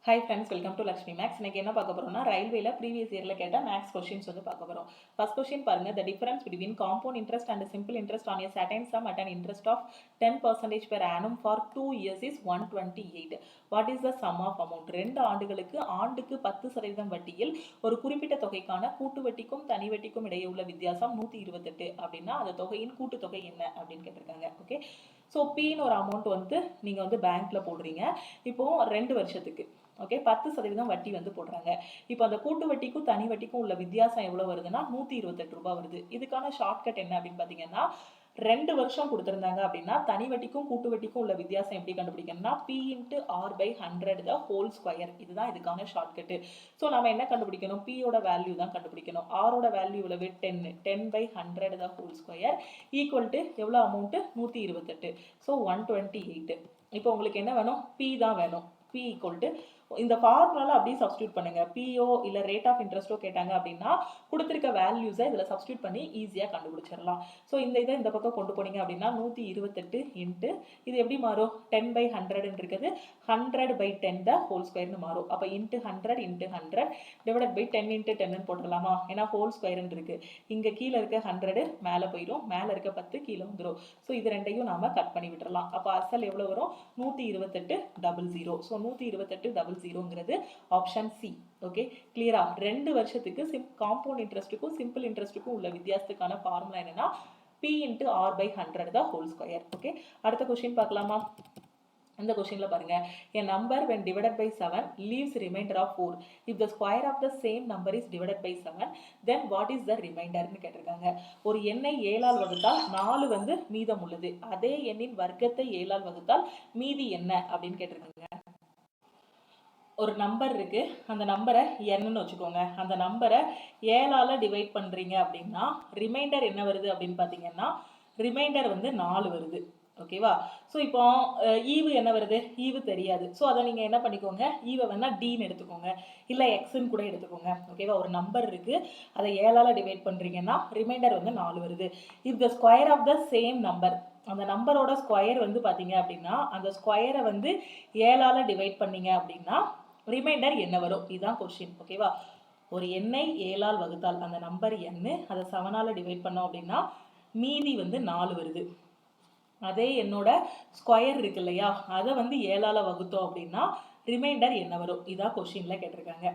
Hi friends, welcome to Lakshmi Max. இன்னைக்கு என்ன பார்க்க போறோம்னா ரயில்வேல ப்ரீவியஸ் இயர்ல கேட்ட மேக்ஸ் क्वेश्चंस வந்து பார்க்க போறோம். ஃபர்ஸ்ட் क्वेश्चन பாருங்க, the difference between compound interest and simple interest on a certain sum at an interest of 10% per annum for 2 years is 128. What is the sum of amount? 2 ஆண்டுகளுக்கு ஆண்டுக்கு 10% வட்டியில் ஒரு குறிப்பிட்ட தொகைக்கான கூட்டு வட்டிக்கும் தனி வட்டிக்கும் இடையே உள்ள வித்தியாசம் 128 அப்படின்னா அந்த தொகையின் கூட்டு தொகை என்ன அப்படின்னு கேட்டிருக்காங்க. ஓகே, ஸோ பின்னு ஒரு அமௌண்ட் வந்து நீங்க வந்து பேங்க்ல போடுறீங்க. இப்போ 2 வருஷத்துக்கு ஓகே 10% வட்டி வந்து போடுறாங்க. இப்போ அந்த கூட்டு வட்டிக்கும் தனி வட்டிக்கும் உள்ள வித்தியாசம் எவ்வளவு வருதுன்னா 128 ரூபாய் வருது. இதுக்கான ஷார்ட்கட் என்ன அப்படின்னு பாத்தீங்கன்னா, 2 வருஷம் கொடுத்திருந்தாங்க அப்படின்னா தனி வட்டிக்கும் கூட்டு வட்டிக்கும் உள்ள வித்தியாசம் எப்படி கண்டுபிடிக்கணும்னா P into R by 100 the whole square. இதுதான் இதுக்கான ஷார்ட்கட். ஸோ நம்ம என்ன கண்டுபிடிக்கணும்? P ஓட வேல்யூ தான் கண்டுபிடிக்கணும். R ஓட வேல்யூ எவ்வளவு? 10 by 100 the whole square equal to எவ்வளவு அமௌண்ட்? 128. ஸோ 128. இப்போ உங்களுக்கு என்ன வேணும்? P தான் வேணும். P equal to இந்த ஃபார்முலால அப்படியே சப்ஸ்டியூட் பண்ணுங்க. பிஓ இல்ல ரேட் ஆஃப் இன்ட்ரெஸ்டோ கேட்டாங்க அப்படின்னா கொடுத்திருக்க வேல்யூஸை இதுல சப்ஸ்டியூட் பண்ணி ஈஸியா கண்டுபிடிச்சிடலாம். ஸோ இதை இந்த பக்கம் கொண்டு போனீங்க அப்படின்னா 128 இன்ட்டு இது எப்படி மாறும்? 10 by 100 இருக்குது, 100 by 10 the whole square மாறும். அப்ப into 100 into 100 divided by 10 into 10 போட்டுடலாமா? ஏன்னா ஹோல் ஸ்கொயர் இருக்கு. இங்க கீழே இருக்க 100 மேல போயிடும், மேல இருக்க 10 கீழே வந்துடும். ஸோ இது ரெண்டையும் நாம கட் பண்ணி விட்டுறலாம். அப்ப அசல் எவ்வளவு வரும்? 128 00. ஸோ 128 0ங்கிறது ஆப்ஷன் சி. ஓகே, கிளியரா? 2 வருஷத்துக்கு காம்பவுண்ட் இன்ட்ரெஸ்ட்டுக்கும் சிம்பிள் இன்ட்ரெஸ்ட்டுக்கும் உள்ள வித்தியாசத்துக்கான ஃபார்முலா என்னன்னா P into R by 100 the whole square. Okay, அடுத்த क्वेश्चन பார்க்கலாமா? இந்த क्वेश्चनல பாருங்க, a number when divided by 7 leaves remainder of 4. if the square of the same number is divided by 7 then what is the remainder னு கேட்டிருக்காங்க. ஒரு எண்ணை 7 all வகுத்தால் 4 வந்து மீதம் உள்ளது, அதே எண்ணின் வர்க்கத்தை 7 ஆல் வகுத்தால் மீதி என்ன அப்படின்னு கேட்டிருக்காங்க. ஒரு நம்பர் இருக்கு, அந்த நம்பரை என்னன்னு வச்சுக்கோங்க. அந்த நம்பரை 7ஆல டிவைட் பண்றீங்க அப்படின்னா ரிமைண்டர் என்ன வருது அப்படின்னு பாத்தீங்கன்னா ரிமைண்டர் வந்து 4 வருது. ஓகேவா? ஸோ இப்போ ஈவு என்ன வருது? ஈவு தெரியாது. ஸோ அதை நீங்க என்ன பண்ணிக்கோங்க, ஈவை வேணா டீன்னு எடுத்துக்கோங்க, இல்லை எக்ஸ்ன்னு கூட எடுத்துக்கோங்க. ஓகேவா? ஒரு நம்பர் இருக்கு, அதை 7ஆல டிவைட் பண்றீங்கன்னா ரிமைண்டர் வந்து 4 வருது. If the square of the same number, அந்த நம்பரோட ஸ்கொயர் வந்து பாத்தீங்க அப்படின்னா அந்த ஸ்கொயரை வந்து 7ஆல டிவைட் பண்ணீங்க அப்படின்னா ரிமைண்டர் என்ன வரும்? இதுதான் கொஸ்டின். ஓகேவா? ஒரு எண்ணை 7ஆல் வகுத்தால் அந்த நம்பர் n, அதை 7ஆல டிவைட் பண்ணோம் அப்படின்னா மீதி வந்து 4 வருது. அதே என்னோட ஸ்கொயர் இருக்கு இல்லையா, அதை வந்து 7ஆல வகுத்தோம் அப்படின்னா ரிமைண்டர் என்ன வரும்? இதான் கொஸ்டின்ல கேட்டிருக்காங்க.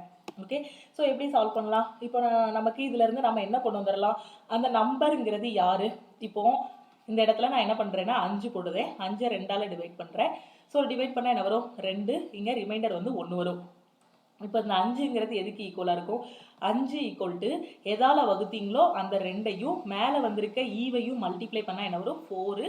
ஓகே, ஸோ எப்படி சால்வ் பண்ணலாம்? இப்போ நமக்கு இதுல இருந்து நம்ம என்ன கொண்டு வந்துடலாம்? அந்த நம்பருங்கிறது யாரு? இப்போ இந்த இடத்துல நான் என்ன பண்றேன்னா 5 போடுறேன், 5 2ஆல டிவைட் பண்றேன். ஸோ டிவைட் பண்ணால் என்ன வரும்? 2. இங்கே ரிமைண்டர் வந்து 1 வரும். இப்போ இந்த 5ங்கிறது எதுக்கு ஈக்குவலாக இருக்கும்? 5 ஈக்குவல் டு எதால வகுத்தீங்களோ அந்த 2ஐயும் மேலே வந்திருக்க ஈவையும் மல்டிப்ளை பண்ணால் என்ன வரும்? 4.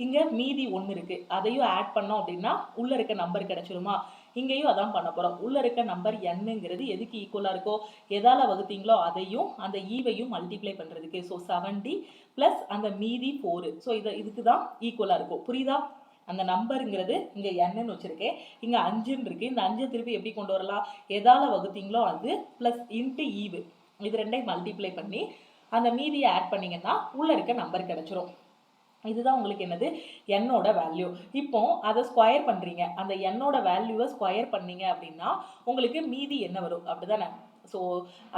இங்கே மீதி 1 இருக்கு, அதையும் ஆட் பண்ணோம் அப்படின்னா உள்ள இருக்க நம்பர் கிடைச்சிருமா? இங்கேயும் அதான் பண்ண போறோம். உள்ள இருக்க நம்பர் என்னங்கிறது எதுக்கு ஈக்குவலா இருக்கோ, எதால வகுத்தீங்களோ அதையும் அந்த ஈவையும் மல்டிப்ளை பண்றதுக்கு. ஸோ 70 பிளஸ் அந்த மீதி 4. ஸோ இதுக்கு தான் ஈக்குவலா இருக்கும். புரியுதா? அந்த நம்பருங்கிறது இங்க n வச்சிருக்கேன், இங்க 5 இருக்கு. இந்த 5 திருப்பி எப்படி கொண்டு வரலாம்? எதால வகுத்தீங்களோ அது பிளஸ் இன்ட்டு ஈவு, இது ரெண்டையும் மல்டிப்ளை பண்ணி அந்த மீதியை ஆட் பண்ணீங்கன்னா உள்ள இருக்க நம்பர் கிடைச்சிரும். இதுதான் உங்களுக்கு என்னது? என்னோட வேல்யூ. இப்போ அதை ஸ்கொயர் பண்றீங்க, அந்த என்னோட வேல்யூவை ஸ்கொயர் பண்ணீங்க அப்படின்னா உங்களுக்கு மீதி என்ன வரும்? அப்படிதானே? ஸோ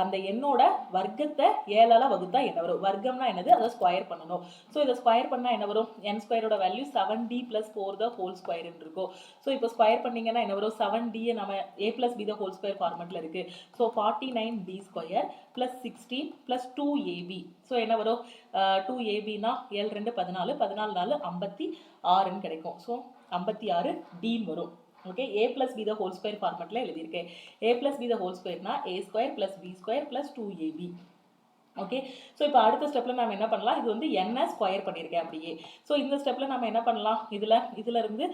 அந்த எண்ணோட வர்க்கத்தை 7ஆல வகுத்தா என்ன வரும்? வர்க்கம்னா என்னது? அதை ஸ்கொயர் பண்ணணும். ஸோ இதை ஸ்கொயர் பண்ணா என்ன வரும்? n ஸ்கொயரோட value 7d + 4 the whole square இருக்கும். ஸோ இப்போ ஸ்கொயர் பண்ணீங்கன்னா என்ன வரும்? 7d நம்ம a + b the whole square ஃபார்மெட்ல இருக்கு. So 49d square + 16 + 2ab. So என்ன வரும்? 2ab-னா 7 2 14, 14 4 56 கிடைக்கும். ஸோ 56d வரும். Okay, a + b the whole square ஃபார்மெட்ல எழுதியிருக்கேன். a + b the whole square-னா a² + b² + 2ab. Okay, so இப்போ அடுத்த ஸ்டெப்ல நம்ம என்ன பண்ணலாம்? இது வந்து n ஸ்கொயர் பண்ணியிருக்கேன் அப்படியே. ஸோ இந்த ஸ்டெப்ல நம்ம என்ன பண்ணலாம்? இதுல இருந்து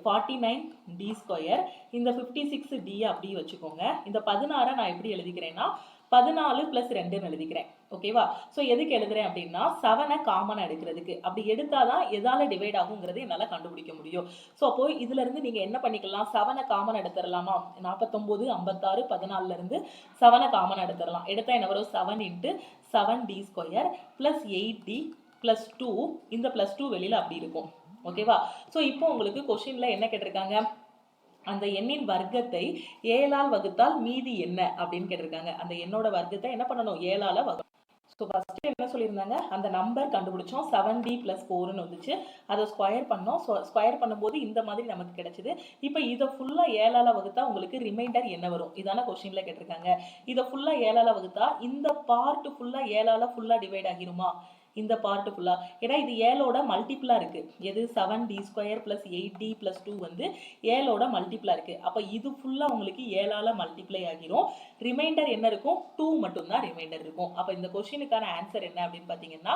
49d², இந்த 56d அப்படியே வச்சுக்கோங்க. இந்த 16 நான் எப்படி எழுதிக்கிறேன்னா 14 + 2ன்னு எழுதிக்கிறேன். ஓகேவா? ஸோ எதுக்கு எழுதுறேன் அப்படின்னா 7 காமனா எடுக்கிறதுக்கு. அப்படி எடுத்தாதான் எதால டிவைட் ஆகுங்கிறது என்னால கண்டுபிடிக்க முடியும். ஸோ அப்போ இதுல இருந்து நீங்க என்ன பண்ணிக்கலாம்? 7 காமன் எடுத்துடலாமா? 49 56 14ல இருந்து 7 காமன் எடுத்துடலாம். எடுத்தா என்ன வரும்? 7 × 7d² + 8d + 2. இந்த +2 வெளியில அப்படி இருக்கும். ஓகேவா? ஸோ இப்போ உங்களுக்கு கொஸ்டின்ல என்ன கேட்டிருக்காங்க? அந்த எண்ணின் வர்க்கத்தை 7ஆல் வகுத்தால் மீதி என்ன அப்படின்னு கேட்டிருக்காங்க. அந்த எண்ணோட வர்க்கத்தை என்ன பண்ணணும்? 7ஆல வகுக்கணும். ஸோ ஃபர்ஸ்ட் என்ன சொல்லியிருந்தாங்க, அந்த நம்பர் கண்டுபிடிச்சோம் 7d + 4ன்னு வந்துச்சு. அதை ஸ்கொயர் பண்ணோம். ஸோ ஸ்கொயர் பண்ணும்போது இந்த மாதிரி நமக்கு கிடைச்சது. இப்போ இதை ஃபுல்லாக 7ஆல் வகுத்தா உங்களுக்கு ரிமைண்டர் என்ன வரும்? இதான கொஸ்டின்ல கேட்டிருக்காங்க. இதை ஃபுல்லாக 7ஆல் வகுத்தா இந்த பார்ட் ஃபுல்லாக 7ஆல் ஃபுல்லாக டிவைட் ஆகிருமா? இந்த பார்ட் ஃபுல்லா, ஏன்னா இது 7ஓட மல்டிபிளா இருக்கு. எது? 7d² + 8d + 2 வந்து 7ஓட மல்டிபிளா இருக்கு. அப்ப இது ஃபுல்லா உங்களுக்கு 7ஆல மல்டிப்ளை ஆகிரும். ரிமைண்டர் என்ன இருக்கும்? 2 மட்டும் தான் ரிமைண்டர் இருக்கும். அப்ப இந்த கொஸ்டினுக்கான ஆன்சர் என்ன அப்படின்னு பாத்தீங்கன்னா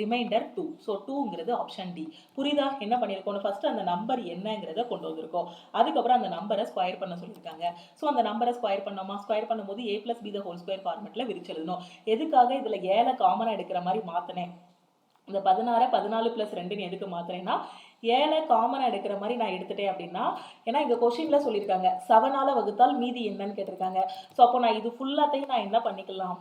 ரிமைண்டர் 2. ஸோ 2ங்கிறது ஆப்ஷன் டி. புரியுதா? என்ன பண்ணியிருக்கோம்? ஃபர்ஸ்ட் அந்த நம்பர் என்னங்கிறத கொண்டு வந்திருக்கோம். அதுக்கப்புறம் அந்த நம்பரை ஸ்கொயர் பண்ண சொல்லியிருக்காங்க. ஸோ அந்த நம்பரை ஸ்கொயர் பண்ணோமா? ஸ்கொயர் பண்ணும்போது a + b² ஃபார்மெட்ல விரிச்சு எழுதணும். எதுக்காக இதுல 7 காமனா எடுக்கிற மாதிரி மாத்தினேன்? இந்த 16 14 + 2ன்னு எதுக்கு மாத்திரேன்னா 7 காமனா எடுக்கிற மாதிரி நான் எடுத்துட்டேன் அப்படின்னா, ஏன்னா இங்க கொஸ்டின்ல சொல்லியிருக்காங்க 7ஆல வகுத்தால் மீதி என்னன்னு கேட்டிருக்காங்க. ஸோ அப்போ நான் இது ஃபுல்லாத்தையும் நான் என்ன பண்ணிக்கலாம்?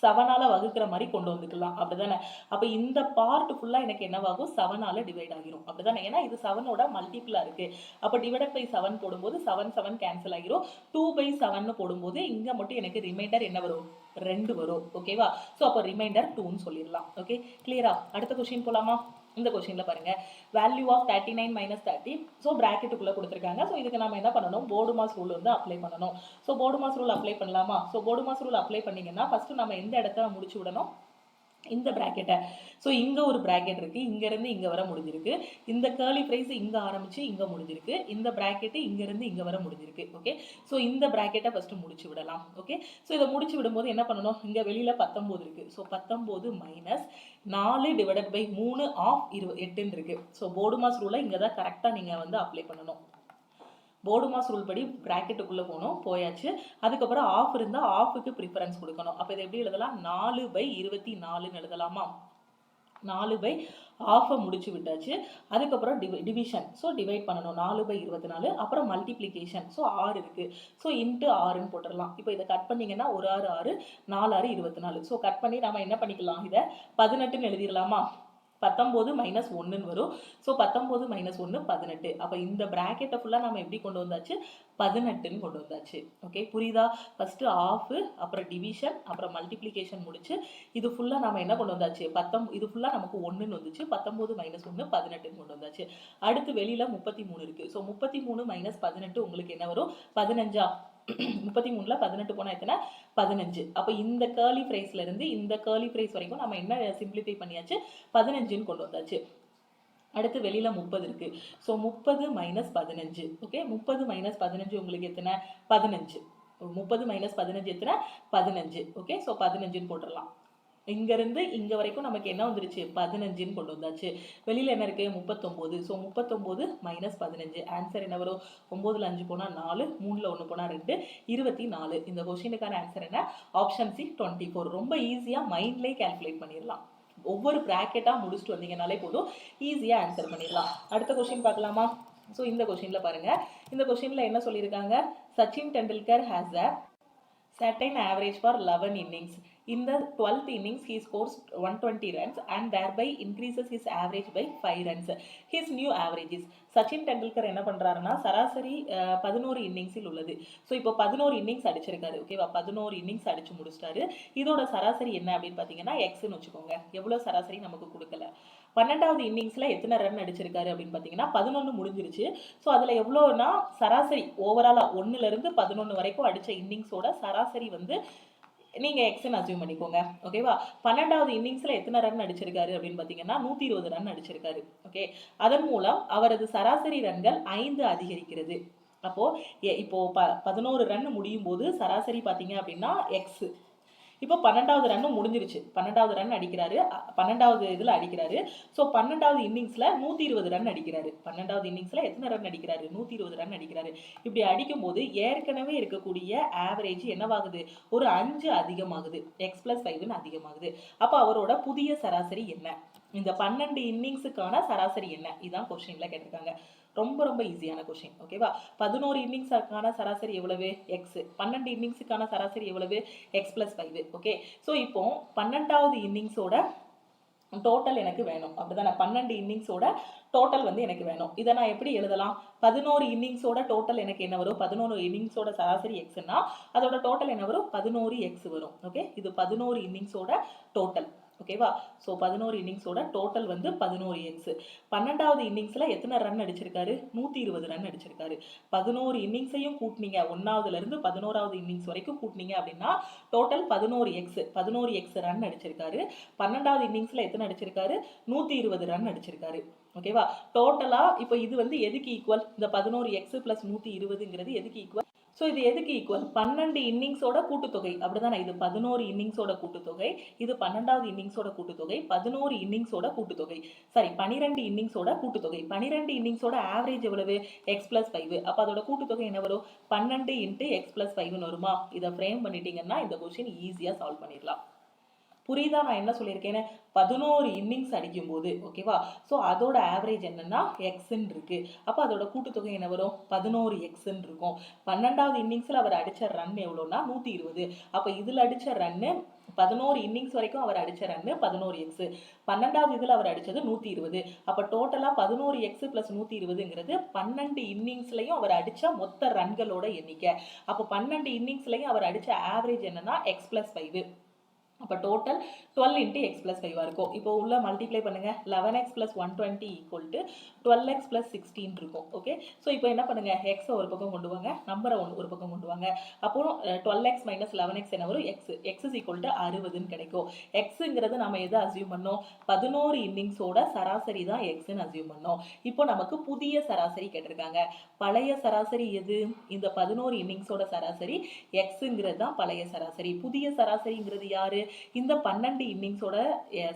7ஆல வகுக்கிற மாதிரி கொண்டு வந்துக்கலாம். அப்படிதானே? அப்ப இந்த பார்ட் ஃபுல்லா எனக்கு என்னவாகும்? 7ஆல டிவைட் ஆகிரும். அப்படிதானே? ஏன்னா இது 7ஓட மல்டிபிளா இருக்கு. அப்ப டிவைடட் பை 7 போடும்போது 7 7 கேன்சல் ஆகிரும். 2/7 போடும்போது இங்க மட்டும் எனக்கு ரிமைண்டர் என்ன வரும்? 2 வரும். ஓகேவா? ஸோ அப்போ ரிமைண்டர் 2ன்னு சொல்லிடலாம். ஓகே, கிளியரா? அடுத்த கொஸ்டின் போலாமா? இந்த கொஸ்டின்ல பாருங்க, வேல்யூ ஆஃப் 39 - 30. ஸோ பிராக்கெட்டுக்குள்ள கொடுத்துருக்காங்க. ஸோ இதுக்கு நம்ம என்ன பண்ணணும்? போர்டுமாஸ் ரூல் வந்து அப்ளை பண்ணணும். ஸோ போர்டுமாஸ் ரூல் அப்ளை பண்ணலாமா? ஸோ போர்டுமாஸ் ரூல் அப்ளை பண்ணீங்கன்னா ஃபர்ஸ்ட் நம்ம எந்த இடத்துல முடிச்சு விடணும்? இந்த பிராக்கெட்டை. ஸோ இங்கே ஒரு பிராக்கெட் இருக்குது, இங்கேருந்து இங்கே வர முடிஞ்சிருக்கு. இந்த கேர்லி ஃப்ரைஸ் இங்கே ஆரம்பித்து இங்கே முடிஞ்சிருக்கு. இந்த பிராக்கெட்டு இங்கேருந்து இங்கே வர முடிஞ்சிருக்கு. ஓகே, ஸோ இந்த பிராக்கெட்டை ஃபஸ்ட்டு முடிச்சு விடலாம். ஓகே, ஸோ இதை முடிச்சு விடும்போது என்ன பண்ணணும்? இங்கே வெளியில் 19 இருக்குது. ஸோ 19 - 4 ÷ 3 ஆஃப் 8ன்னு இருக்குது. ஸோ போர்டுமாஸ் ரூலை இங்கே தான் கரெக்டாக நீங்கள் வந்து அப்ளை பண்ணணும். போர்டுமாஸ் ரூல் படி பிராக்கெட்டுக்குள்ளே போகணும், போயாச்சு. அதுக்கப்புறம் ஆஃப் இருந்தால் ஆஃபுக்கு ப்ரிஃபரன்ஸ் கொடுக்கணும். அப்போ இதை எப்படி எழுதலாம்? 4/24ன்னு எழுதலாமா? 4/12 முடிச்சு விட்டாச்சு. அதுக்கப்புறம் டிவிஷன். ஸோ டிவைட் பண்ணணும். 4/24. அப்புறம் மல்டிப்ளிகேஷன். ஸோ 6 இருக்குது. ஸோ இன்ட்டு 6ன்னு போட்டுடலாம். இப்போ இதை கட் பண்ணிங்கன்னா 1 6 6, 4 6 24. ஸோ கட் பண்ணி நம்ம என்ன பண்ணிக்கலாம்? இதை 18ன்னு எழுதிடலாமா? 19 - 1ன்னு வரும். ஸோ 19 - 1 18. அப்போ இந்த பிராக்கெட்டை ஃபுல்லாக நம்ம எப்படி கொண்டு வந்தாச்சு? 18ன்னு கொண்டு வந்தாச்சு. ஓகே, புரியுதா? ஃபஸ்ட்டு ஆஃப், அப்புறம் டிவிஷன், அப்புறம் மல்டிப்ளிகேஷன் முடிச்சு இது ஃபுல்லாக நம்ம என்ன கொண்டு வந்தாச்சு? இது ஃபுல்லாக நமக்கு 1ன்னு வந்துச்சு. 19 - 1 18ன்னு கொண்டு வந்தாச்சு. அடுத்து வெளியில் 33 இருக்குது. ஸோ 33 - 18 உங்களுக்கு என்ன வரும்? 15ஆ? 33ல் 18 போனால் எத்தனை? 15. அப்போ இந்த கேர்லி ஃப்ரைஸ்ல இருந்து இந்த கேர்லி ஃப்ரைஸ் வரைக்கும் நம்ம என்ன சிம்பிளிஃபை பண்ணியாச்சு? 15ன்னு கொண்டு வந்தாச்சு. அடுத்து வெளியில 30 இருக்கு. ஸோ 30 - 15. ஓகே, 30 - 15 உங்களுக்கு எத்தனை? 15. 30 - 15 எத்தனை? 15. ஓகே, ஸோ 15ன்னு போட்டுடலாம். இங்கேருந்து இங்கே வரைக்கும் நமக்கு என்ன வந்துருச்சு? 15ன்னு கொண்டு வந்தாச்சு. வெளியில் என்ன இருக்குது? 39. ஸோ 39 - 15. ஆன்சர் என்ன வரும்? 9ல் 5 போனால் 4, 3ல் 1 போனால் 2, 24. இந்த கொஸ்டினுக்கான ஆன்சர் என்ன? Option C 24. ரொம்ப ஈஸியாக மைண்ட்லேயே கேல்குலேட் பண்ணிடலாம். ஒவ்வொரு ப்ராக்கெட்டாக முடிச்சுட்டு வந்தீங்கனாலே போதும், ஈஸியாக ஆன்சர் பண்ணிடலாம். அடுத்த கொஸ்டின் பார்க்கலாமா? ஸோ இந்த கொஸ்டினில் பாருங்கள். இந்த கொஸ்டினில் என்ன சொல்லியிருக்காங்க? Sachin Tendulkar has a certain average for 11 innings. In the 12th innings, he scores 120 runs and thereby increases his average by 5 runs. His new average is. Sachin Tendulkar என்ன பண்ணுறாருன்னா சராசரி 11 இன்னிங்ஸில் உள்ளது. ஸோ இப்போ 11 இன்னிங்ஸ் அடிச்சிருக்காரு. ஓகேவா? 11 இன்னிங்ஸ் அடிச்சு முடிச்சிட்டாரு. இதோட சராசரி என்ன அப்படின்னு பார்த்தீங்கன்னா எக்ஸ்ன்னு வச்சுக்கோங்க. எவ்வளோ சராசரி நமக்கு கொடுக்கல. 12வது இன்னிங்ஸில் எத்தனை ரன் அடிச்சிருக்காரு அப்படின்னு பார்த்தீங்கன்னா 11 முடிஞ்சிருச்சு. ஸோ அதில் எவ்வளோனா சராசரி ஓவராலாக 1லேருந்து 11 வரைக்கும் அடித்த இன்னிங்ஸோட சராசரி வந்து நீங்கள் எக்ஸ்ன்னு அசியூம் பண்ணிக்கோங்க. ஓகேவா? 12வது இன்னிங்ஸில் எத்தனை ரன் அடிச்சிருக்காரு அப்படின்னு பார்த்தீங்கன்னா 120 ரன் அடிச்சிருக்காரு. ஓகே, அதன் மூலம் அவரது சராசரி ரன்கள் 5 அதிகரிக்கிறது. அப்போது இப்போ 11 ரன் முடியும் போது சராசரி பார்த்தீங்க அப்படின்னா எக்ஸ். இப்போ 12வது ரன்னும் முடிஞ்சிருச்சு. 12வது ரன் அடிக்கிறாரு, 12வது இதில் அடிக்கிறாரு. ஸோ 12வது இன்னிங்ஸில் 120 ரன் அடிக்கிறாரு. 12வது இன்னிங்ஸில் எத்தனை ரன் அடிக்கிறாரு? 120 ரன் அடிக்கிறாரு. இப்படி அடிக்கும்போது ஏற்கனவே இருக்கக்கூடிய ஆவரேஜ் என்னவாகுது? ஒரு 5 அதிகமாகுது. எக்ஸ் + 5ன்னு அதிகமாகுது. அப்போ அவரோட புதிய சராசரி என்ன? இந்த 12 இன்னிங்ஸுக்கான சராசரி என்ன? இதுதான் கொஸ்டின்ல கேட்டிருக்காங்க. ரொம்ப ரொம்ப ஈஸியான கொஸ்டின். ஓகேவா? 11 இன்னிங்ஸுக்கான சராசரி எவ்வளவு? எக்ஸ். 12 இன்னிங்ஸுக்கான சராசரி எவ்வளவு? எக்ஸ் + 5. ஓகே, ஸோ இப்போ 12வது இன்னிங்ஸோட டோட்டல் எனக்கு வேணும். அப்படிதானே? 12 இன்னிங்ஸோட டோட்டல் வந்து எனக்கு வேணும். இதை நான் எப்படி எழுதலாம்? 11 இன்னிங்ஸோட டோட்டல் எனக்கு என்ன வரும்? 11 இன்னிங்ஸோட சராசரி எக்ஸ்னா அதோட டோட்டல் என்ன வரும்? 11 எக்ஸ் வரும். ஓகே, இது 11 இன்னிங்ஸோட டோட்டல். ஓகேவா? ஸோ 11 இன்னிங்ஸோட டோட்டல் வந்து 11 எக்ஸ். 12வது இன்னிங்ஸில் எத்தனை ரன் அடிச்சிருக்காரு? 120 ரன் அடிச்சிருக்காரு. 11 இன்னிங்ஸையும் கூட்டினீங்க, 1வதுலேருந்து 11வது இன்னிங்ஸ் வரைக்கும் கூட்டினீங்க அப்படின்னா டோட்டல் 11 எக்ஸ். 11 எக்ஸ் ரன் அடிச்சிருக்காரு. 12வது இன்னிங்ஸில் எத்தனை அடிச்சிருக்காரு? 120 ரன் அடிச்சிருக்காரு. ஓகேவா? டோட்டலா இப்போ இது வந்து எதுக்கு ஈக்குவல்? இந்த 11 எக்ஸ் பிளஸ் 120ங்கிறது எதுக்கு ஈக்குவல்? ஸோ இது எதுக்கு ஈக்குவல்? 12 இன்னிங்ஸோட கூட்டுத்தொகை. அப்படிதானே? இது 11 இன்னிங்ஸோட கூட்டுத்தொகை, இது 12வது இன்னிங்ஸோட கூட்டுத்தொகை, 11 இன்னிங்ஸோட கூட்டுத்தொகை. சாரி, 12 இன்னிங்ஸோட கூட்டுத்தொகை. 12 இன்னிங்ஸோட ஆவரேஜ் எவ்வளவு? X plus 5. அப்போ அதோட கூட்டுத்தொகை என்ன வரும்? 12 இன்ட்டு எக்ஸ் பிளஸ் 5ன்னு வருமா? இதை ஃப்ரேம் பண்ணிட்டீங்கன்னா இந்த கொஸ்டின் ஈஸியாக சால்வ் பண்ணிடலாம். புரியுதா நான் என்ன சொல்லியிருக்கேன்னு? 11 இன்னிங்ஸ் அடிக்கும் போது, ஓகேவா? ஸோ அதோட ஆவரேஜ் என்னன்னா எக்ஸ்ன்னு இருக்கு. அப்போ அதோட கூட்டுத்தொகை என்ன வரும்? 11 எக்ஸ்ன்னு இருக்கும். 12வது இன்னிங்ஸில் அவர் அடித்த ரன் எவ்வளோன்னா 120. அப்போ இதில் அடித்த ரன்னு 11 இன்னிங்ஸ் வரைக்கும் அவர் அடித்த ரன்னு 11 எக்ஸ். 12வது இதில் அவர் அடித்தது 120. அப்போ டோட்டலாக 11 எக்ஸ் பிளஸ் 120ங்கிறது 12 இன்னிங்ஸ்லையும் அவர் அடித்த மொத்த ரன்களோட எண்ணிக்கை. அப்போ 12 இன்னிங்ஸ்லையும் அவர் அடித்த ஆவரேஜ் என்னன்னா எக்ஸ் பிளஸ் 5. அப்போ டோட்டல் 12 இன்ட்டு எக்ஸ் பிளஸ் 5 இருக்கும். இப்போ உள்ள மல்டிப்ளை பண்ணுங்க. 11x plus 120 equal to 12x plus 16 இருக்கும். ஓகே, ஸோ இப்போ என்ன பண்ணுங்க? எக்ஸை ஒரு பக்கம் கொண்டு வாங்க, நம்பரை ஒரு பக்கம் கொண்டு வாங்க. அப்புறம் 12x மைனஸ் 11x என்ன வரும்? X. X is equal to 60ன்னு கிடைக்கும். எக்ஸுங்கிறது நம்ம எதை அசியூம் பண்ணோம்? 11 இன்னிங்ஸோட சராசரி தான் எக்ஸ்ன்னு அசியூம் பண்ணோம். இப்போ நமக்கு புதிய சராசரி கேட்டிருக்காங்க. பழைய சராசரி எது? இந்த 11 இன்னிங்ஸோட சராசரி எக்ஸுங்கிறது தான் பழைய சராசரி. புதிய சராசரிங்கிறது யாரு? இந்த 12 இன்னிங்ஸோட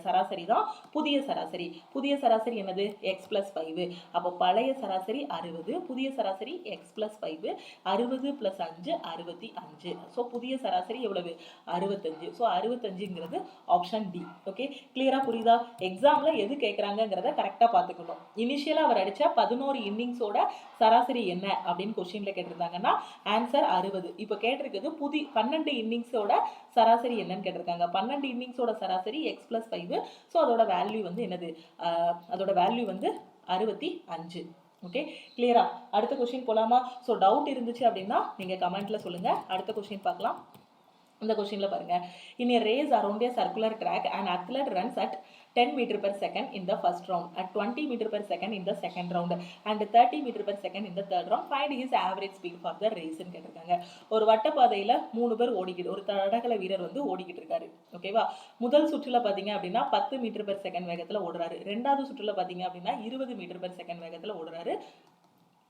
சராசரி தான் புதிய சராசரி. புதிய சராசரி என்னது? X plus 5. அப்போ பழைய சராசரி 60, புதிய சராசரி எக்ஸ் பிளஸ் 5. 60 பிளஸ் 5 65. ஸோ புதிய சராசரி எவ்வளவு? 65. ஸோ 65ங்கிறது ஆப்ஷன் டி. ஓகே, கிளியரா புரியுதா? எக்ஸாம்ல எது கேட்குறாங்கிறத கரெக்டாக பார்த்துக்கணும். இனிஷியலாக அவர் அடித்த 11 இன்னிங்ஸோட சராசரி என்ன அப்படின்னு கொஸ்டின்ல கேட்டிருந்தாங்கன்னா ஆன்சர் 60. இப்போ கேட்டிருக்கிறது 12 இன்னிங்ஸோட சராசரி என்னன்னு கேட்டிருக்காங்க. 12 இன்னிங்ஸோட சராசரி எக்ஸ் பிளஸ் 5. ஸோ அதோட வேல்யூ வந்து என்னது? அதோட வேல்யூ வந்து 65. ஓகே, கிளியரா? அடுத்த கொஸ்டின் போலாமா? ஸோ டவுட் இருந்துச்சு அப்படின்னா நீங்க கமெண்ட்ல சொல்லுங்க. அடுத்த கொஸ்டின் பார்க்கலாம். இந்த கொஸ்டின்ல பாருங்க. இன் a race around a circular track, an athlete runs at 10 meter per second in the first round, at 20 meter per second in the second round, and 30 meter per second in the third round. Find his average speed for the race ன்னு கேட்டிருக்காங்க. ஒரு வட்டப்பாதையில 3 பேர் ஓடிக்கிட்டு, ஒரு தடகள வீரர் வந்து ஓடிக்கிட்டு இருக்காரு. ஓகேவா? முதல் சுற்றுல பாத்தீங்க அப்படின்னா 10 மீட்டர் பெர் செகண்ட் வேகத்துல ஓடுறாரு. ரெண்டாவது சுற்றுல பாத்தீங்க அப்படின்னா 20 மீட்டர் பெர் செகண்ட் வேகத்துல ஓடுறாரு.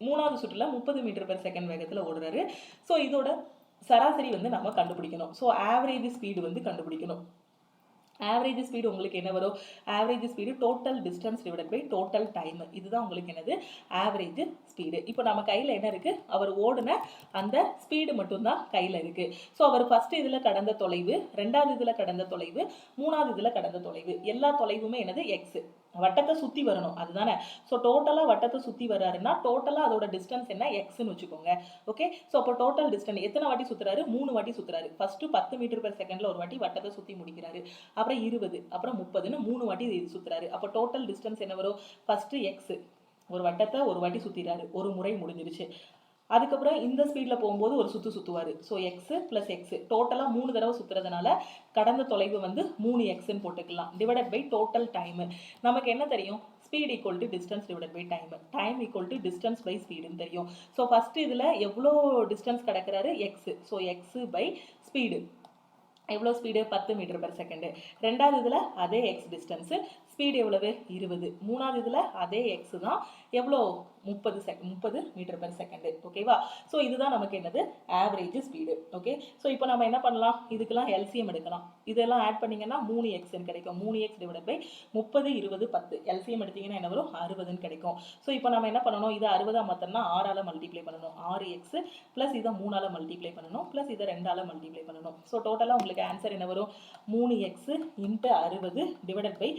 மூணாவது சுற்றுல 30 மீட்டர் பெர் செகண்ட் வேகத்துல ஓடுறாரு. ஸோ இதோட சராசரி வந்து நம்ம கண்டுபிடிக்கணும். ஸோ ஆவரேஜ் ஸ்பீடு வந்து கண்டுபிடிக்கணும். ஆவரேஜ் ஸ்பீடு உங்களுக்கு என்ன வரும்? Average speed total distance divided by total time. இதுதான் உங்களுக்கு என்னது? Average speed. இப்போ நம்ம கையில் என்ன இருக்கு? அவர் ஓடுன அந்த ஸ்பீடு மட்டும்தான் கையில் இருக்கு. ஸோ அவர் ஃபர்ஸ்ட் இதில் கடந்த தொலைவு, ரெண்டாவது இதில் கடந்த தொலைவு, மூணாவது இதில் கடந்த தொலைவு, எல்லா தொலைவுமே என்னது? எக்ஸ். வட்டத்தை சுற்றி வரணும், அதுதானே? ஸோ டோட்டலாக வட்டத்தை சுற்றி வர்றாருன்னா டோட்டலாக அதோட டிஸ்டன்ஸ் என்ன? எக்ஸ்ன்னு வச்சுக்கோங்க. ஓகே, ஸோ அப்போ டோட்டல் டிஸ்டன்ஸ் எத்தனை வாட்டி சுற்றுறாரு? 3 வாட்டி சுற்றுறாரு. ஃபர்ஸ்ட் 10 மீட்டர் பெர் செகண்ட்ல ஒரு வாட்டி வட்டத்தை சுற்றி முடிக்கிறாரு. அப்புறம் 20, அப்புறம் 30ன்னு 3 வாட்டி சுற்றுறாரு. அப்போ டோட்டல் டிஸ்டன்ஸ் என்ன வரும்? ஃபர்ஸ்ட் எக்ஸ், ஒரு வட்டத்தை ஒரு வாட்டி சுற்றிறாரு, ஒரு முறை முடிஞ்சிருச்சு. அதுக்கப்புறம் இந்த ஸ்பீடில் போகும்போது ஒரு சுற்றுவார். ஸோ எக்ஸ் ப்ளஸ் எக்ஸ் டோட்டலாக 3 தடவை சுற்றுறதுனால கடந்த தொலைவு வந்து 3 எக்ஸ்ன்னு போட்டுக்கலாம். Divided by total time. நமக்கு என்ன தெரியும்? Speed equal to distance divided by time. Time equal to distance by ஸ்பீடுன்னு தெரியும். ஸோ ஃபர்ஸ்ட் இதில் எவ்வளோ டிஸ்டன்ஸ் கிடக்கிறாரு? X. So x by speed. எவ்வளோ ஸ்பீடு? 10 metre per second. ரெண்டாவது இதில் அதே எக்ஸ் டிஸ்டன்ஸு, ஸ்பீடு எவ்வளவு? 20. மூணாவது இதில் அதே எக்ஸ் தான், எவ்வளோ? 30 மீட்டர் பெர் செகண்டு. ஓகேவா? ஸோ இதுதான் நமக்கு என்னது? Average speed. ஓகே, ஸோ இப்போ நம்ம என்ன பண்ணலாம்? இதுக்கெல்லாம் எல்சிஎம் எடுக்கலாம். இதெல்லாம் ஆட் பண்ணிங்கன்னா 3 எக்ஸ்ன்னு கிடைக்கும். 3 எக்ஸ் டிவைட் பை 30, 20, 10. எல்சிஎம் எடுத்தீங்கன்னா என்ன வரும்? 60ன்னு கிடைக்கும். ஸோ இப்போ நம்ம என்ன பண்ணணும்? இதை 60 மாற்றணும்னா 6ஆல் மல்டிப்ளை பண்ணணும். 6 எக்ஸ் ப்ளஸ் இதை 3ஆல் மல்டிப்ளை பண்ணணும், ப்ளஸ் இதை 2ஆல் மல்டிப்ளை பண்ணணும். ஸோ டோட்டலாக உங்களுக்கு ஆன்சர் என்ன வரும்? 3 எக்ஸ் இன்ட்டு 60 டிவைடட் பை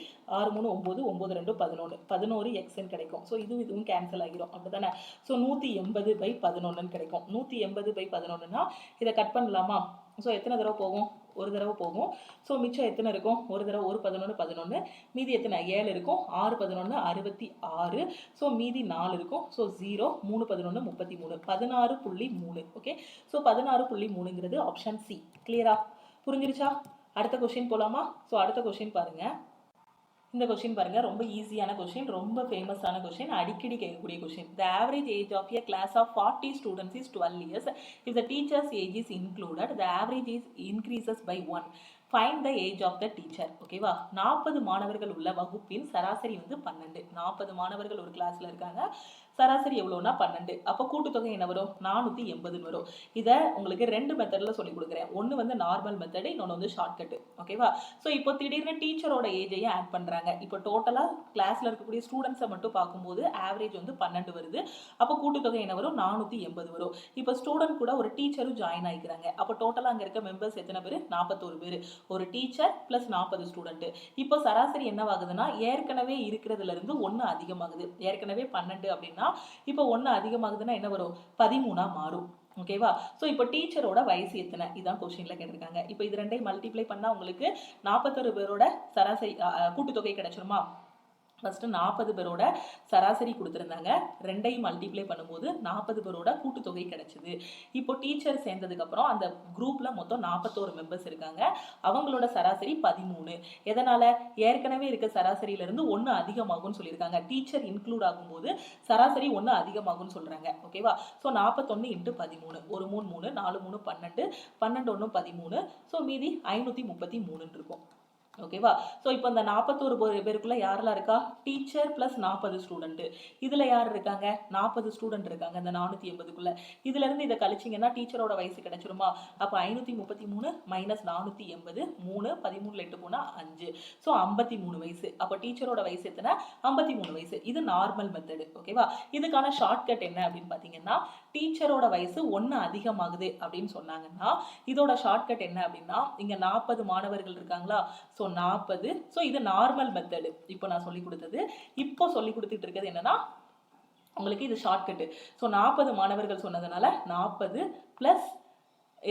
6 3 9 9 2 11 11 எக்ஸ்ன்னு கிடைக்கும். ஸோ இதுவும் கேன்சல் ஆகிரும், அப்படிதானே? ஸோ 180/11 கிடைக்கும். 180/11னா இதை கட் பண்ணலாமா? ஸோ எத்தனை தடவை போகும்? ஒரு தடவை போகும். ஸோ மிச்சம் எத்தனை இருக்கும், ஒரு தடவை ஒரு 11 11, மீதி எத்தனை 7 இருக்கும், 6 11 66, ஸோ மீதி 4 இருக்கும். ஸோ 0 3 11 33, 16.3. ஓகே, ஸோ 16.3ங்கிறது ஆப்ஷன் சி. கிளியரா, புரிஞ்சிருச்சா? அடுத்த கொஸ்டின் போலாமா? ஸோ அடுத்த கொஸ்டின் பாருங்க. இந்த கொஸ்டின் பாருங்க, ரொம்ப ஈஸியான கொஸ்டின், ரொம்ப ஃபேமஸான கொஸ்டின், அடிக்கடி கேட்கக்கூடிய question. The average age of a class of 40 students is 12 years. If the teacher's age is included, the average age increases by 1. Find the age of the teacher. ஓகேவா, 40 மாணவர்கள் உள்ள வகுப்பின் சராசரி வந்து 12. 40 மாணவர்கள் ஒரு கிளாஸ்ல இருக்காங்க, சராசரி எவ்வளோனா 12. அப்போ கூட்டுத்தொகை என்ன வரும், 480 வரும். இதை உங்களுக்கு ரெண்டு மெத்தடில் சொல்லி கொடுக்குறேன். ஒன்று வந்து நார்மல் மெத்தடு, இன்னொன்று வந்து ஷார்ட்கட்டு. ஓகேவா, ஸோ இப்போ திடீர்னு டீச்சரோட ஏஜையும் ஆட் பண்ணுறாங்க. இப்போ டோட்டலாக கிளாஸில் இருக்கக்கூடிய ஸ்டூடெண்ட்ஸை மட்டும் பார்க்கும்போது ஆவரேஜ் வந்து 12 வருது. அப்போ கூட்டுத்தொகை என்ன வரும், 480 வரும். இப்போ ஸ்டூடெண்ட் கூட ஒரு டீச்சரும் ஜாயின் ஆகிக்கிறாங்க. அப்போ டோட்டலாக அங்கே இருக்க மெம்பர்ஸ் எத்தனை பேர், 41 பேர். ஒரு டீச்சர் ப்ளஸ் 40 ஸ்டூடெண்ட். இப்போ சராசரி என்னவாகுதுன்னா, ஏற்கனவே இருக்கிறதுல இருந்து 1 அதிகமாகுது. ஏற்கனவே 12 அப்படின்னா இப்போ 1 அதிகமாகுதுன்னா என்ன வரும், 13 மாறும். ஓகேவா, ஸோ இப்போ டீச்சரோட வயசு எத்தனை, இதான் கொஸ்டின்ல கேட்டிருக்காங்க. இப்போ இது ரெண்டையும் மல்டிப்ளை பண்ணா உங்களுக்கு 41 பேரோட சராசரி கூட்டுத்தொகை கிடைச்சிருமா? ஃபஸ்ட்டு 40 பேரோட சராசரி கொடுத்துருந்தாங்க, ரெண்டையும் மல்டிப்ளை பண்ணும்போது 40 பேரோட கூட்டுத்தொகை கிடைச்சிது. இப்போ டீச்சர் சேர்ந்ததுக்கப்புறம் அந்த குரூப்பில் மொத்தம் 41 மெம்பர்ஸ் இருக்காங்க, அவங்களோட சராசரி 13. எதனால், ஏற்கனவே இருக்க சராசரியிலேருந்து 1 அதிகமாகும்னு சொல்லியிருக்காங்க. டீச்சர் இன்க்ளூட் ஆகும்போது சராசரி 1 அதிகமாகும்னு சொல்கிறாங்க. ஓகேவா, ஸோ 41 × 13, 1 3 3, 4 3 12, 12 1 13, ஸோ மீதி 533 இருக்கும். ஓகேவா, ஸோ இப்போ இந்த 41 பேருக்குள்ள யாரெல்லாம் இருக்கா, டீச்சர் ப்ளஸ் 40 ஸ்டூடெண்ட்டு. இதில் யார் இருக்காங்க, 40 ஸ்டூடெண்ட் இருக்காங்க இந்த 480க்குள்ள. இதுலேருந்து இதை கழிச்சிங்கன்னா டீச்சரோட வயசு கிடைச்சிருமா? அப்போ 533 மைனஸ் 480, 3 13 8 போனால் 5, ஸோ 53 வயசு. அப்போ டீச்சரோட வயசு எத்தனை, 53 வயசு. இது நார்மல் மெத்தடு. ஓகேவா, இதுக்கான ஷார்ட்கட் என்ன அப்படின்னு பார்த்தீங்கன்னா, டீச்சரோட வயசு 1 அதிகமாகுது அப்படின்னு சொன்னாங்கன்னா இதோட ஷார்ட்கட் என்ன அப்படின்னா, இங்கே 40 மாணவர்கள் இருக்காங்களா, ஸோ 40, ஸோ இது நார்மல் மெத்தடு. இப்போ நான் சொல்லி கொடுத்தது, இப்போ சொல்லி கொடுத்துட்டு இருக்கிறது என்னன்னா உங்களுக்கு இது ஷார்ட்கட்டு. ஸோ 40 மாணவர்கள் சொன்னதுனால 40 ப்ளஸ்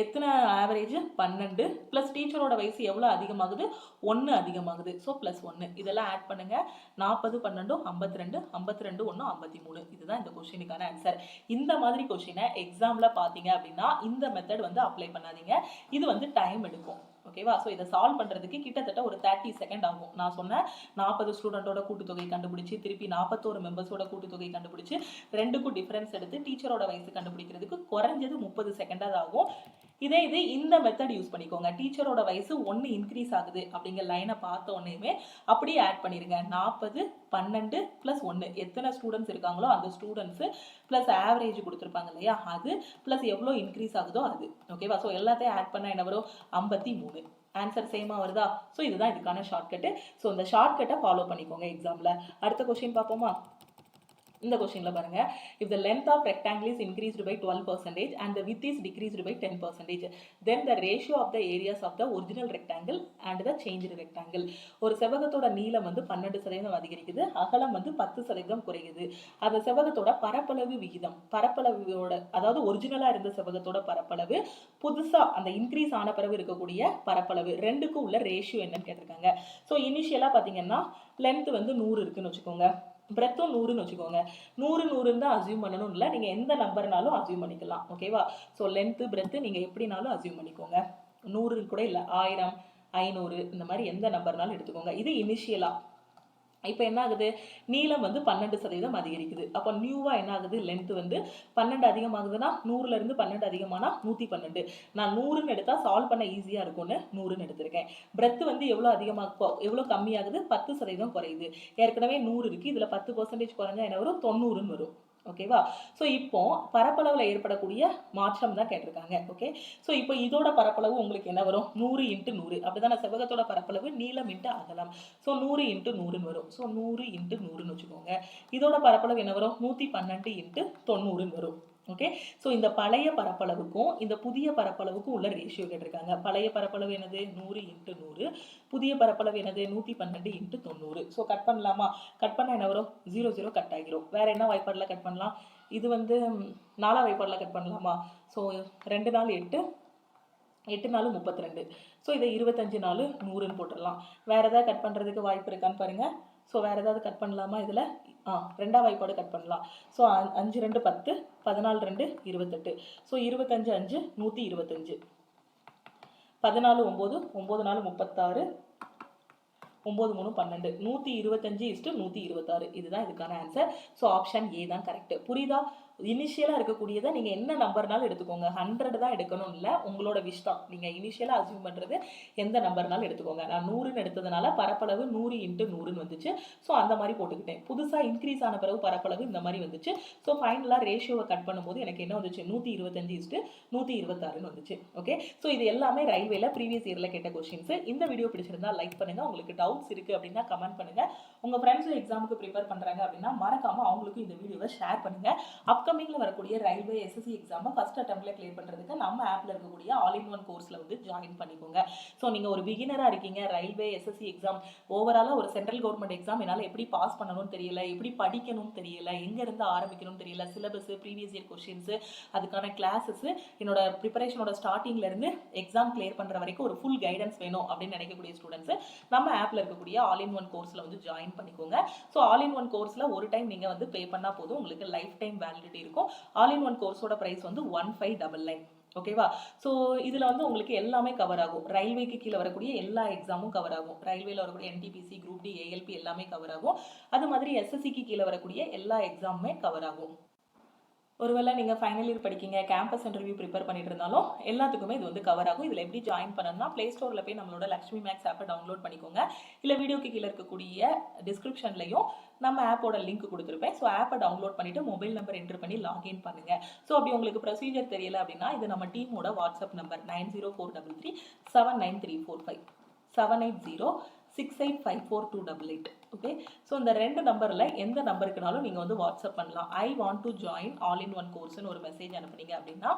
எத்தனை ஆவரேஜ் 12 ப்ளஸ் டீச்சரோட வயசு எவ்வளோ அதிகமாகுது, 1 அதிகமாகுது. ஸோ ப்ளஸ் 1 இதெல்லாம் ஆட் பண்ணுங்க. 40 12 52, 52 1 53. இதுதான் இந்த கொஸ்டினுக்கான ஆன்சர். இந்த மாதிரி கொஸ்டினை எக்ஸாமில் பார்த்தீங்க அப்படின்னா இந்த மெத்தட் வந்து அப்ளை பண்ணாதீங்க, இது வந்து டைம் எடுக்கும். ஓகேவா, ஸோ இதை சால்வ் பண்ணுறதுக்கு கிட்டத்தட்ட ஒரு 30 செகண்ட் ஆகும். நான் சொன்னேன் 40 ஸ்டூடெண்ட்டோட கூட்டுத்தொகை கண்டுபிடிச்சி, திருப்பி 41 மெம்பர்ஸோட கூட்டுத்தொகை கண்டுபிடிச்சி, ரெண்டுக்கும் டிஃபரன்ஸ் எடுத்து டீச்சரோட வயசு கண்டுபிடிக்கிறதுக்கு குறைஞ்சது 30 செகண்டாக ஆகும். இது இந்த மெத்தட் யூஸ் பண்ணிக்கோங்க. டீச்சரோட வயசு 1 இன்க்ரீஸ் ஆகுது அப்படிங்கிற லைனை பார்த்த உடனேயுமே அப்படியே ஆட் பண்ணிடுங்க. 40 12 ப்ளஸ் 1 எத்தனை ஸ்டூடெண்ட்ஸ் இருக்காங்களோ அந்த ஸ்டூடெண்ட்ஸு ப்ளஸ் ஆவரேஜ் கொடுத்துருப்பாங்க இல்லையா, அது ப்ளஸ் எவ்வளோ இன்க்ரீஸ் ஆகுதோ அது. ஓகேவா, ஸோ எல்லாத்தையும் ஆட் பண்ணால் என்ன வரும், 53. ஆன்சர் சேமாக வருதா? ஸோ இதுதான் இதுக்கான ஷார்ட்கட்டு. ஸோ இந்த ஷார்ட்கட்டை ஃபாலோ பண்ணிக்கோங்க எக்ஸாமில். அடுத்த கொஸ்டின் பார்ப்போமா? இந்த கொஸ்டின்ல பாருங்க, if the length of rectangle is increased by 12% and the width is decreased by 10%, then the ratio of the areas of the original rectangle and the changed rectangle. ஒரு செவ்வகத்தோட நீளம் வந்து 12% அதிகரிக்குது, அகலம் வந்து 10% குறையுது. அந்த செவ்வகத்தோட பரப்பளவு விகிதம், பரப்பளவோட அதாவது ஒரிஜினலா இருந்த செவ்வகத்தோட பரப்பளவு புதுசா அந்த இன்க்ரீஸ் ஆன பிறகு இருக்கக்கூடிய பரப்பளவு ரெண்டுக்கும் உள்ள ரேஷியோ என்னன்னு கேட்டிருக்காங்க. ஸோ இனிஷியலா பார்த்தீங்கன்னா லென்த் வந்து 100 இருக்குன்னு வச்சுக்கோங்க, பிரெத்தும் 100ன்னு வச்சுக்கோங்க. 100 தான் அசியூம் பண்ணணும் இல்லை, நீங்கள் எந்த நம்பர்னாலும் அசியூம் பண்ணிக்கலாம். ஓகேவா, ஸோ லென்த்து பிரெத்து நீங்கள் எப்படினாலும் அசியூம் பண்ணிக்கோங்க. 100 கூட இல்லை, 1000 500 இந்த மாதிரி எந்த நம்பர்னாலும் எடுத்துக்கோங்க. இது இனிஷியலாக. இப்போ என்ன ஆகுது, நீளம் வந்து 12% அதிகரிக்குது. அப்போ நியூவாக என்ன ஆகுது, லென்த் வந்து 12 அதிகமாகுதுன்னா 100லேருந்து 12 அதிகமானா 112. நான் 100ன்னு எடுத்தால் சால்வ் பண்ண ஈஸியாக இருக்கும்னு 100ன்னு எடுத்திருக்கேன். பிரெத் வந்து எவ்வளோ கம்மியாகுது, 10% குறையுது. ஏற்கனவே 100 இருக்குது, இதில் 10% குறைஞ்சா என்ன வரும், 90ன்னு வரும். ஓகேவா, ஸோ இப்போ பரப்பளவில் ஏற்படக்கூடிய மாற்றம் தான் கேட்டிருக்காங்க. ஓகே, ஸோ இப்போ இதோட பரப்பளவு உங்களுக்கு என்ன வரும், 100 × 100. அப்படிதானே, செவ்வகத்தோட பரப்பளவு நீளம் × அகலம். ஸோ 100 × 100ன்னு வரும். ஸோ 100 × 100ன்னு வச்சுக்கோங்க. இதோட பரப்பளவு என்ன வரும், 112 × 90ன்னு வரும். ஓகே, ஸோ இந்த பழைய பரப்பளவுக்கும் இந்த புதிய பரப்பளவுக்கும் உள்ள ரேஷியோ கேட்டிருக்காங்க. பழைய பரப்பளவு என்னது, 100 × 100. புதிய பரப்பளவு என்னது, 112 × 90. ஸோ கட் பண்ணலாமா? கட் பண்ணால் என்ன வரும், 0 0 கட் ஆகிரும். வேற என்ன வாய்ப்பாடில் கட் பண்ணலாம், இது வந்து 4 வாய்ப்பாடில் கட் பண்ணலாமா? ஸோ 2 4 8, 8 நாலு 32. ஸோ இதை 25 நாலு 100ன்னு போட்டுடலாம். வேறு ஏதாவது கட் பண்ணுறதுக்கு வாய்ப்பு இருக்கான்னு பாருங்கள். ஸோ வேறு ஏதாவது கட் பண்ணலாமா இதில்? ரெண்டாம் வாய்ப்பாடு கட் பண்ணலாம். ஸோ 5 2 10, 14 2 28. ஸோ 25 5 125. 14 9, 9 4 36, 9 3 12. 125:126. இதுதான் இதுக்கான ஆன்சர். ஸோ ஆப்ஷன் ஏ தான் கரெக்ட். புரியுதா? இனிஷியலாக இருக்கக்கூடியதை நீங்கள் என்ன நம்பர்னாலும் எடுத்துக்கோங்க. 100 தான் எடுக்கணும் இல்லை, உங்களோட விஷ் தான். நீங்கள் இனிஷியலாக அசியூம் பண்ணுறது எந்த நம்பர்னாலும் எடுத்துக்கோங்க. நான் 100ன்னு எடுத்ததுனால பரப்பளவு 100 × 100ன்னு வந்துச்சு. ஸோ அந்த மாதிரி போட்டுக்கிட்டேன். புதுசாக இன்க்ரீஸ் ஆன பிறகு பரப்பளவு இந்த மாதிரி வந்துச்சு. ஸோ ஃபைனலாக ரேஷியோவை கட் பண்ணும்போது எனக்கு என்ன வந்துச்சு? 125:126ன்னு வந்துச்சு. ஓகே, ஸோ இது எல்லாமே ரயில்வேல ப்ரீவியஸ் இயரில் கேட்ட கொஸ்டின்ஸ். இந்த வீடியோ பிடிச்சிருந்தா லைக் பண்ணுங்கள். உங்களுக்கு டவுட்ஸ் இருக்குது அப்படின்னா கமெண்ட் பண்ணுங்கள். உங்கள் ஃப்ரெண்ட்ஸும் எக்ஸாமுக்கு ப்ரிப்பேர் பண்ணுறாங்க அப்படின்னா மறக்காமல் அவங்களுக்கும் இந்த வீடியோவை ஷேர் பண்ணுங்கள். அப்கமிங்கில் வரக்கூடிய ரயில்வே எஸ்எஸ்சி எக்ஸாமை ஃபர்ஸ்ட் அட்டெம்ப்ட்ல கிளியர் பண்ணுறதுக்கு நம்ம ஆப்பில் இருக்கக்கூடிய ஆல் இன் ஒன் கோர்ஸில் வந்து ஜாயின் பண்ணிக்கோங்க. ஸோ நீங்கள் ஒரு பிகினராக இருக்கீங்க, ரயில்வே எஸ்எஸ்சி எக்ஸாம் ஓவராலாக ஒரு சென்ட்ரல் கவர்மெண்ட் எக்ஸாம் என்னால் எப்படி பாஸ் பண்ணணும்னு தெரியல, எப்படி படிக்கணும்னு தெரியல, எங்கேருந்து ஆரம்பிக்கணும்னு தெரியல, சிலபஸ், ப்ரீவியஸ் இயர் கொஸ்டின்ஸு, அதுக்கான கிளாஸஸ், என்னோட ப்ரிப்பரேஷனோட ஸ்டார்டிங்லேருந்து எக்ஸாம் கிளியர் பண்ணுற வரைக்கும் ஒரு ஃபுல் கைடன்ஸ் வேணும் அப்படின்னு நினைக்கக்கூடிய ஸ்டூடெண்ட்ஸு நம்ம ஆப்பில் இருக்கக்கூடிய ஆல் இன் ஒன் கோர்ஸில் வந்து ஜாயின் பண்ணிக்கோங்க. ஸோ ஆல் இன் ஒன் கோர்ஸில் ஒரு டைம் நீங்கள் வந்து பே பண்ணால் போதும், உங்களுக்கு லைஃப் டைம் வேலிடிட்டி இருக்கும். ஆல் இன் ஒன் கோர்ஸோட ப்ரைஸ் வந்து 1599. ஓகேவா? ஸோ இதில் வந்து உங்களுக்கு எல்லாமே கவர் ஆகும். ரயில்வேக்கு கீழே வரக்கூடிய எல்லா எக்ஸாமும் கவர் ஆகும். ரயில்வேல வரக்கூடிய என்டிபிசி, குரூப் டி, ஏஎல்பி எல்லாமே கவர் ஆகும். அது மாதிரி எஸ்எஸ்சிக்கு கீழே வரக்கூடிய எல்லா எக்ஸாமுமே கவர் ஆகும். ஒருவேளை நீங்கள் ஃபைனல் இயர் படிக்கீங்க, கேம்பஸ் இன்டர்வியூ ப்ரிப்பேர் பண்ணிட்டு இருந்தாலும் எல்லாத்துக்குமே இது வந்து கவர் ஆகும். இதில் எப்படி ஜாயின் பண்ணணும்னா ப்ளே ஸ்டோரில் போய் நம்மளோட லக்ஷ்மி மேக்ஸ் ஆப்பை டவுன்லோட் பண்ணிக்கோங்க. இல்லை வீடியோக்கு கீழே இருக்கக்கூடிய டிஸ்கிரிப்ஷன்லையும் நம்ம ஆப்போட லிங்க் கொடுத்துருப்பேன். ஸோ ஆப்பை டவுன்லோட் பண்ணிவிட்டு மொபைல் நம்பர் என்டர் பண்ணி லாகின் பண்ணுங்கள். ஸோ அப்படி உங்களுக்கு ப்ரொசீஜர் தெரியல அப்படின்னா இது நம்ம டீமோட வாட்ஸ்அப் நம்பர் 9043379345 780685428. ஓகே, ஸோ இந்த 2 நம்பரில் எந்த நம்பருக்குனாலும் நீங்கள் வந்து வாட்ஸ்அப் பண்ணலாம். I want to join all in one கோர்ஸ்னு ஒரு மெசேஜ் அனுப்புனீங்க அப்படின்னா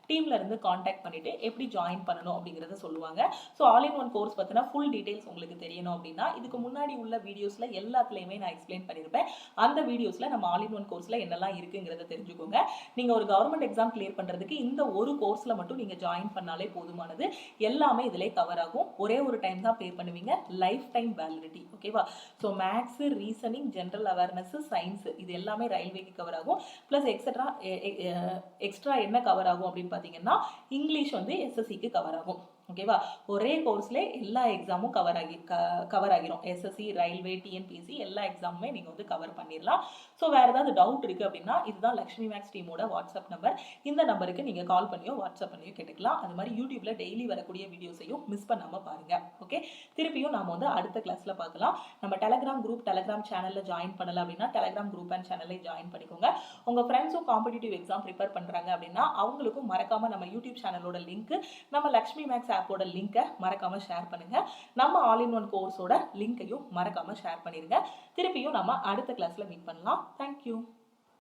டீமில் இருந்து காண்டாக்ட் பண்ணிவிட்டு எப்படி ஜாயின் பண்ணணும் அப்படிங்கிறத சொல்லுவாங்க. So all in one course பற்றினா ஃபுல் டீட்டெயில்ஸ் உங்களுக்கு தெரியணும் அப்படின்னா இதுக்கு முன்னாடி உள்ள வீடியோஸில் எல்லாத்துலேயுமே நான் எக்ஸ்பிளைன் பண்ணியிருப்பேன். அந்த வீடியோஸில் நம்ம ஆல் இன் ஒன் கோர்ஸில் என்னெல்லாம் இருக்குங்கிறத தெரிஞ்சுக்கோங்க. நீங்கள் ஒரு கவர்மெண்ட் எக்ஸாம் கிளியர் பண்ணுறதுக்கு இந்த ஒரு கோர்ஸில் மட்டும் நீங்கள் ஜாயின் பண்ணாலே போதுமானது. எல்லாமே இதிலே கவர் ஆகும். ஒரே ஒரு டைம் தான் பே பண்ணுவீங்க. Lifetime validity. ஓகேவா? So maths, reasoning, general awareness, science இது எல்லாமே ரயில்வேக்கு கவர் ஆகும். ப்ளஸ் எக்ஸ்ட்ரா என்ன கவர் ஆகும் அப்படின்னு பார்த்தீங்கன்னா இங்கிலீஷ் வந்து எஸ்எஸ்சிக்கு கவர் ஆகும். ஓகேவா? ஒரே கோர்ஸ்ல எல்லா எக்ஸாமும் கவர் ஆகிரும். எஸ்எஸ்சி, ரயில்வே, டிஎன்பிஎஸ்சி எல்லா எக்ஸாமுமே நீங்கள் வந்து கவர் பண்ணிடலாம். ஸோ வேறு ஏதாவது டவுட் இருக்குது அப்படின்னா இதுதான் லக்ஷ்மி மேக்ஸ் டீமோட வாட்ஸ்அப் நம்பர். இந்த நம்பருக்கு நீங்கள் கால் பண்ணியோ வாட்ஸ்அப் பண்ணியோ கேட்டுக்கலாம். அது மாதிரி யூடியூப்ல டெய்லி வரக்கூடிய வீடியோஸையும் மிஸ் பண்ணாமல் பாருங்க. ஓகே, திருப்பியும் நாம வந்து அடுத்த கிளாஸ்ல பார்க்கலாம். நம்ம டெலகிராம் குரூப், டெலகிராம் சேனல்ல ஜாயின் பண்ணல அப்படின்னா டெலகிராம் குரூப் அண்ட் சேனல்ல ஜாயின் பண்ணிக்கோங்க. உங்க ஃப்ரெண்ட்ஸும் காம்படிட்டிவ் எக்ஸாம் ப்ரிப்பேர் பண்றாங்க அப்படின்னா அவங்களுக்கும் மறக்காம நம்ம யூடியூப் சேனலோட லிங்க், நம்ம லக்ஷ்மி மேக்ஸ் ஆப்போட லிங்கை மறக்காம ஷேர் பண்ணுங்க. நம்ம ஆல் இன் ஒன் கோர்ஸோட லிங்கையும் மறக்காம ஷேர் பண்ணிருங்க. திருப்பியும் நம்ம அடுத்த கிளாஸ்ல மீட் பண்ணலாம். தேங்க்யூ.